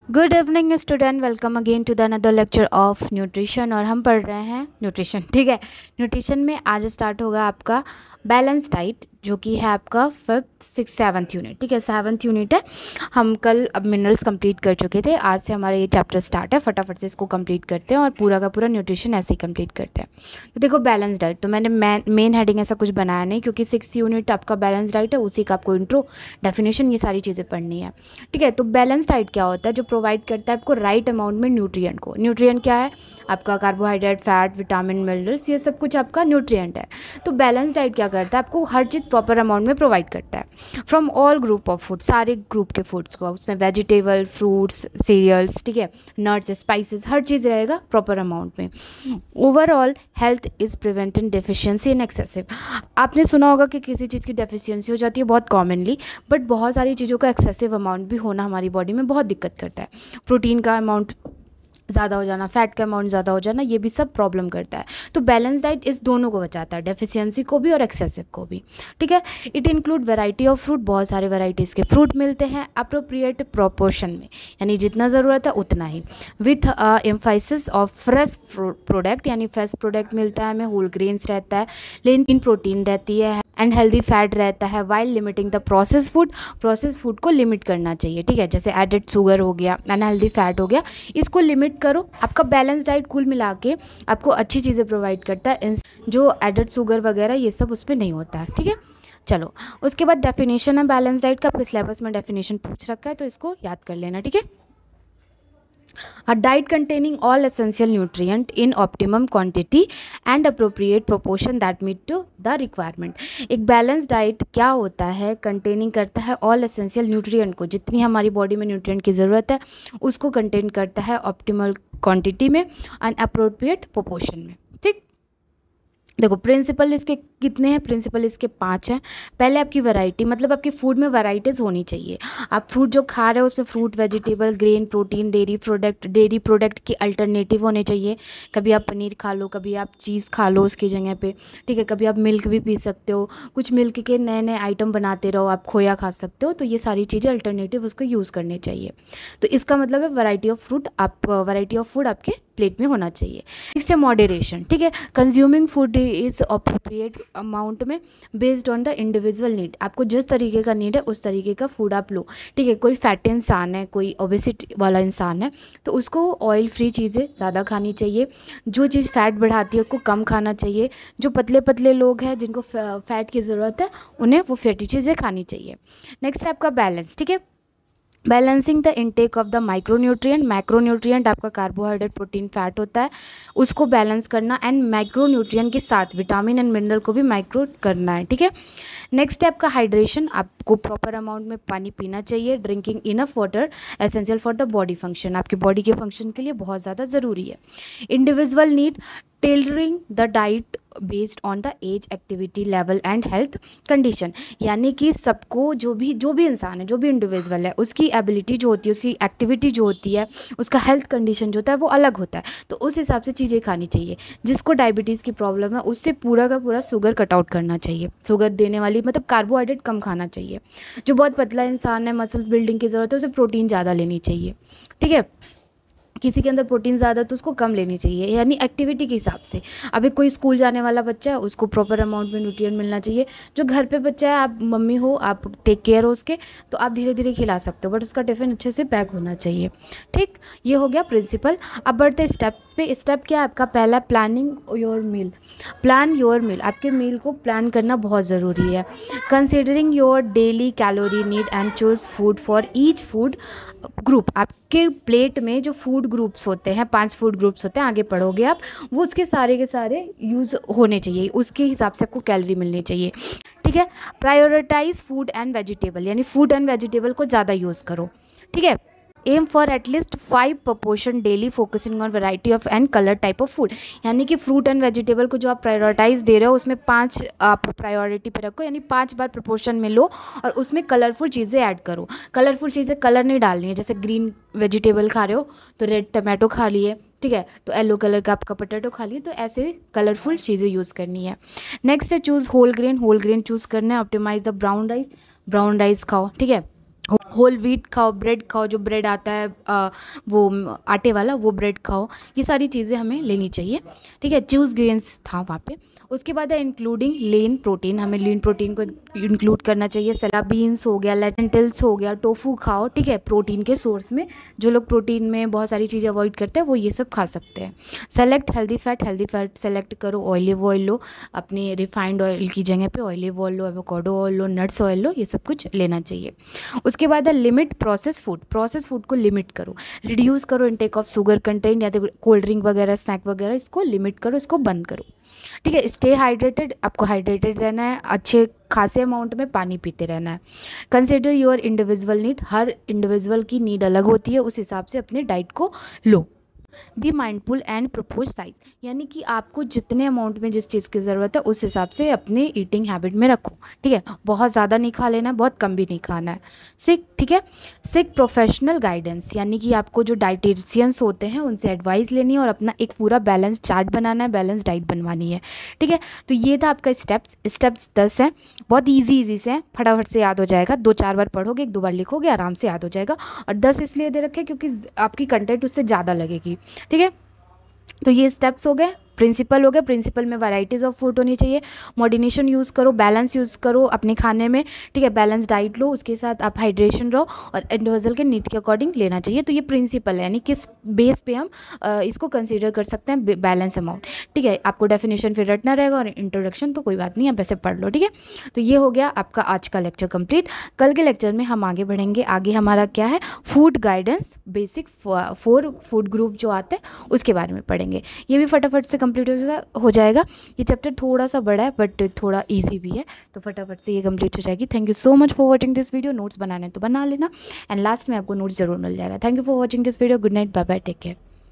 Good evening student, welcome again to the another lecture of nutrition. और हम पढ़ रहे हैं न्यूट्रिशन। ठीक है, न्यूट्रिशन में आज स्टार्ट होगा आपका बैलेंस डाइट, जो कि है आपका 5th 6th 7th यूनिट। ठीक है, 7th यूनिट है। हम कल अब मिनरल्स कंप्लीट कर चुके थे, आज से हमारा ये चैप्टर स्टार्ट है। फटाफट से इसको कंप्लीट करते हैं और पूरा का पूरा न्यूट्रिशन ऐसे ही कंप्लीट करते हैं। तो देखो, बैलेंस डाइट तो मैंने मेन हेडिंग ऐसा कुछ बनाया नहीं, क्योंकि 6th यूनिट आपका बैलेंस डाइट है, उसी का आपको इंट्रो, डेफिनेशन, ये सारी चीज़ें पढ़नी है। ठीक है, तो बैलेंस डाइट क्या होता है? जो प्रोवाइड करता है आपको राइट अमाउंट में न्यूट्रिएंट को। न्यूट्रिएंट क्या है? आपका कार्बोहाइड्रेट, फैट, विटामिन, मिनरल्स, ये सब कुछ आपका न्यूट्रिएंट है। तो बैलेंस डाइट क्या करता है? आपको हर चीज़ प्रॉपर अमाउंट में प्रोवाइड करता है from all group of food, सारे ग्रुप के फूड्स को। उसमें वेजिटेबल, फ्रूट्स, सीरियल्स, ठीक है, नट्स, स्पाइसेस, हर चीज़ रहेगा प्रॉपर अमाउंट में। Overall health is preventing deficiency in excessive. आपने सुना होगा कि किसी चीज़ की डेफिशिएंसी हो जाती है बहुत कॉमनली, बट बहुत सारी चीज़ों का एक्सेसिव अमाउंट भी होना हमारी बॉडी में बहुत दिक्कत करता है। प्रोटीन का अमाउंट ज़्यादा हो जाना, फैट का अमाउंट ज़्यादा हो जाना, ये भी सब प्रॉब्लम करता है। तो बैलेंस डाइट इस दोनों को बचाता है, डेफिशिएंसी को भी और एक्सेसिव को भी। ठीक है, it include variety of fruit, बहुत सारे वैराइटीज़ के फ्रूट मिलते हैं अप्रोप्रिएट प्रोपोर्शन में, यानी जितना ज़रूरत है उतना ही, विथ एम्फाइसिस ऑफ फ्रेश प्रोडक्ट, यानी फ्रेश प्रोडक्ट मिलता है हमें, होल ग्रेन्स रहता है, लीन प्रोटीन रहती है एंड हेल्दी फैट रहता है, while limiting the process food. Process food को लिमिट करना चाहिए। ठीक है, जैसे एडेड शुगर हो गया, अनहेल्दी फैट हो गया, इसको लिमिट करो। आपका बैलेंस डाइट कुल मिला के आपको अच्छी चीज़ें प्रोवाइड करता है, जो एडेड शुगर वगैरह ये सब उसमें नहीं होता है। ठीक है, चलो उसके बाद डेफिनेशन है बैलेंस डाइट का। आपके सिलेबस में डेफिनेशन पूछ रखा है, तो इसको याद कर लेना। ठीक है, a diet containing all essential nutrient in optimum quantity and appropriate proportion that meet to the requirement। एक बैलेंस डाइट क्या होता है? कंटेनिंग करता है ऑल एसेंशियल न्यूट्रिएंट को, जितनी हमारी बॉडी में न्यूट्रिएंट की ज़रूरत है उसको कंटेन करता है ऑप्टिमल क्वांटिटी में एंड अप्रोप्रिएट प्रोपोर्शन में। ठीक, देखो प्रिंसिपल इसके कितने हैं? प्रिंसिपल इसके 5 हैं। पहले आपकी वैरायटी, मतलब आपके फूड में वैराइटीज़ होनी चाहिए। आप फ्रूट जो खा रहे हो उसमें fruit, vegetable, grain, protein, dairy product के अल्टरनेटिव होने चाहिए। कभी आप पनीर खा लो, कभी आप चीज़ खा लो उसकी जगह पे। ठीक है, कभी आप मिल्क भी पी सकते हो, कुछ मिल्क के नए नए आइटम बनाते रहो, आप खोया खा सकते हो। तो ये सारी चीज़ें अल्टरनेटिव उसको यूज़ करने चाहिए। तो इसका मतलब है वैरायटी ऑफ फूड आपके प्लेट में होना चाहिए। नेक्स्ट है मॉडरेशन। ठीक है, consuming food is appropriate amount में based on the individual need. आपको जिस तरीके का नीड है उस तरीके का फूड आप लो। ठीक है, कोई फैटी इंसान है, कोई ओबेसिटी वाला इंसान है, तो उसको ऑयल फ्री चीज़ें ज़्यादा खानी चाहिए। जो चीज़ फैट बढ़ाती है उसको कम खाना चाहिए। जो पतले पतले लोग हैं जिनको फैट की ज़रूरत है, उन्हें वो फैटी चीज़ें खानी चाहिए। नेक्स्ट है आपका बैलेंस। ठीक है, balancing the intake of the micronutrient. Macronutrient आपका कार्बोहाइड्रेट, प्रोटीन, फैट होता है, उसको बैलेंस करना, एंड माइक्रोन्यूट्रिएंट के साथ विटामिन एंड मिनरल को भी माइक्रो करना है। ठीक है, नेक्स्ट है आपका हाइड्रेशन। आपको प्रॉपर अमाउंट में पानी पीना चाहिए। Drinking enough water essential for the body function, आपकी बॉडी के फंक्शन के लिए बहुत ज़्यादा ज़रूरी है। Individual need tailoring the diet based on the age, activity level and health condition, यानी कि सबको, जो भी इंसान है, जो भी इंडिविजुअल है, उसकी एबिलिटी जो होती है, उसकी एक्टिविटी जो होती है, उसका हेल्थ कंडीशन जो होता है वो अलग होता है। तो उस हिसाब से चीज़ें खानी चाहिए। जिसको डायबिटीज़ की प्रॉब्लम है उससे पूरा का पूरा शुगर कट आउट करना चाहिए। शुगर देने वाली, मतलब कार्बोहाइड्रेट कम खाना चाहिए। जो बहुत पतला इंसान है, मसल्स बिल्डिंग की ज़रूरत है, उसे प्रोटीन ज़्यादा लेनी चाहिए। ठीक है, किसी के अंदर प्रोटीन ज़्यादा तो उसको कम लेनी चाहिए, यानी एक्टिविटी के हिसाब से। अभी कोई स्कूल जाने वाला बच्चा है, उसको प्रॉपर अमाउंट में न्यूट्रिएंट मिलना चाहिए। जो घर पे बच्चा है, आप मम्मी हो, आप टेक केयर हो उसके, तो आप धीरे धीरे खिला सकते हो, बट उसका टिफ़िन अच्छे से पैक होना चाहिए। ठीक, ये हो गया प्रिंसिपल। अब बढ़ते स्टेप पे। स्टेप क्या है आपका? पहला, planning your meal. Plan your meal, आपके मील को प्लान करना बहुत ज़रूरी है। Considering your daily calorie need and choose food for each food group. आपके प्लेट में जो फूड ग्रुप्स होते हैं, 5 फूड ग्रुप्स होते हैं, आगे पढ़ोगे आप, वो उसके सारे के सारे यूज़ होने चाहिए, उसके हिसाब से आपको कैलोरी मिलनी चाहिए। ठीक है, प्रायोरिटाइज फूड एंड वेजिटेबल, यानी फूड एंड वेजिटेबल को ज़्यादा यूज़ करो। ठीक है, aim for at least 5 proportion daily, focusing on variety of and colour type of food, यानी कि फ्रूट एंड वेजिटेबल को जो आप प्रायोरिटाइज दे रहे हो उसमें 5 आप प्रायोरिटी पे रखो, यानी 5 बार प्रपोर्शन में लो और उसमें कलरफुल चीज़ें ऐड करो। कलरफुल चीज़ें, कलर नहीं डालनी है। जैसे ग्रीन वेजिटेबल खा रहे हो तो रेड टमाटो खा लिए, ठीक है, तो येलो कलर का आपका पोटैटो खा लिए, तो ऐसे कलरफुल चीज़ें यूज़ करनी है। नेक्स्ट है choose whole grain. Whole grain choose करना है। Optimise the brown rice. Brown rice खाओ। ठीक है, होल व्हीट खाओ, ब्रेड खाओ, जो ब्रेड आता है वो आटे वाला, वो ब्रेड खाओ। ये सारी चीज़ें हमें लेनी चाहिए, ठीक है। चूज़ ग्रेन्स था वहाँ पे। उसके बाद है इंक्लूडिंग लीन प्रोटीन, हमें लीन प्रोटीन को इंक्लूड करना चाहिए। सला बीन्स हो गया, लेंटिल्स हो गया, टोफू खाओ, ठीक है। प्रोटीन के सोर्स में जो लोग प्रोटीन में बहुत सारी चीज़ें अवॉइड करते हैं वो ये सब खा सकते हैं। सेलेक्ट हेल्दी फैट सेलेक्ट करो। ऑलिव ऑयल लो, अपने रिफाइंड ऑयल की जगह पे ऑलिव ऑयल लो, एवोकाडो ऑयल लो, नट्स ऑयल लो, ये सब कुछ लेना चाहिए। उसके बाद है लिमिट प्रोसेस फूड को लिमिट करो, रिड्यूस करो इनटेक ऑफ शुगर कंटेंट या तो कोल्ड ड्रिंक वगैरह, स्नैक वगैरह, इसको लिमिट करो, इसको बंद करो, ठीक है। स्टे हाइड्रेटेड, आपको हाइड्रेटेड रहना है, अच्छे खासे अमाउंट में पानी पीते रहना है। कंसिडर योर इंडिविजुअल नीड, हर इंडिविजुअल की नीड अलग होती है, उस हिसाब से अपने डाइट को लो। Be mindful and propose size, यानी कि आपको जितने अमाउंट में जिस चीज़ की ज़रूरत है उस हिसाब से अपने ईटिंग हैबिट में रखो, ठीक है। बहुत ज़्यादा नहीं खा लेना है, बहुत कम भी नहीं खाना है। सीख, ठीक है। सीख प्रोफेशनल गाइडेंस, यानी कि आपको जो डाइटिशियंस होते हैं उनसे एडवाइस लेनी है और अपना एक पूरा बैलेंस चार्ट बनाना है, बैलेंस डाइट बनवानी है, ठीक है। तो ये था आपका स्टेप्स 10 हैं, बहुत ईजी से हैं, फटाफट से याद हो जाएगा। 2-4 बार पढ़ोगे, 1-2 बार लिखोगे, आराम से याद हो जाएगा। और 10 इसलिए दे रखे क्योंकि आपकी कंटेंट उससे ज़्यादा लगेगी, ठीक है। तो ये स्टेप्स हो गए, प्रिंसिपल हो गए। प्रिंसिपल में वैराइटीज़ ऑफ फूड होनी चाहिए, मॉडिनेशन यूज़ करो, बैलेंस यूज़ करो अपने खाने में, ठीक है। बैलेंस डाइट लो, उसके साथ आप हाइड्रेशन रहो और इंडिविजुअल के नीड के अकॉर्डिंग लेना चाहिए। तो ये प्रिंसिपल है, यानी किस बेस पे हम इसको कंसीडर कर सकते हैं बैलेंस अमाउंट, ठीक है। आपको डेफिनेशन फिर रटना रहेगा और इंट्रोडक्शन तो कोई बात नहीं, आप ऐसे पढ़ लो, ठीक है। तो ये हो गया आपका आज का लेक्चर कंप्लीट। कल के लेक्चर में हम आगे बढ़ेंगे। आगे हमारा क्या है, food guidance, basic 4 food group जो आते हैं उसके बारे में पढ़ेंगे। ये भी फटाफट से कंप्लीट हो जाएगा। ये चैप्टर थोड़ा सा बड़ा है बट थोड़ा इजी भी है, तो फटाफट से ये कंप्लीट हो जाएगी। Thank you so much for watching this video. Notes बनाने तो बना लेना, एंड लास्ट में आपको नोट्स जरूर मिल जाएगा। Thank you for watching this video. Good night, bye bye, take care.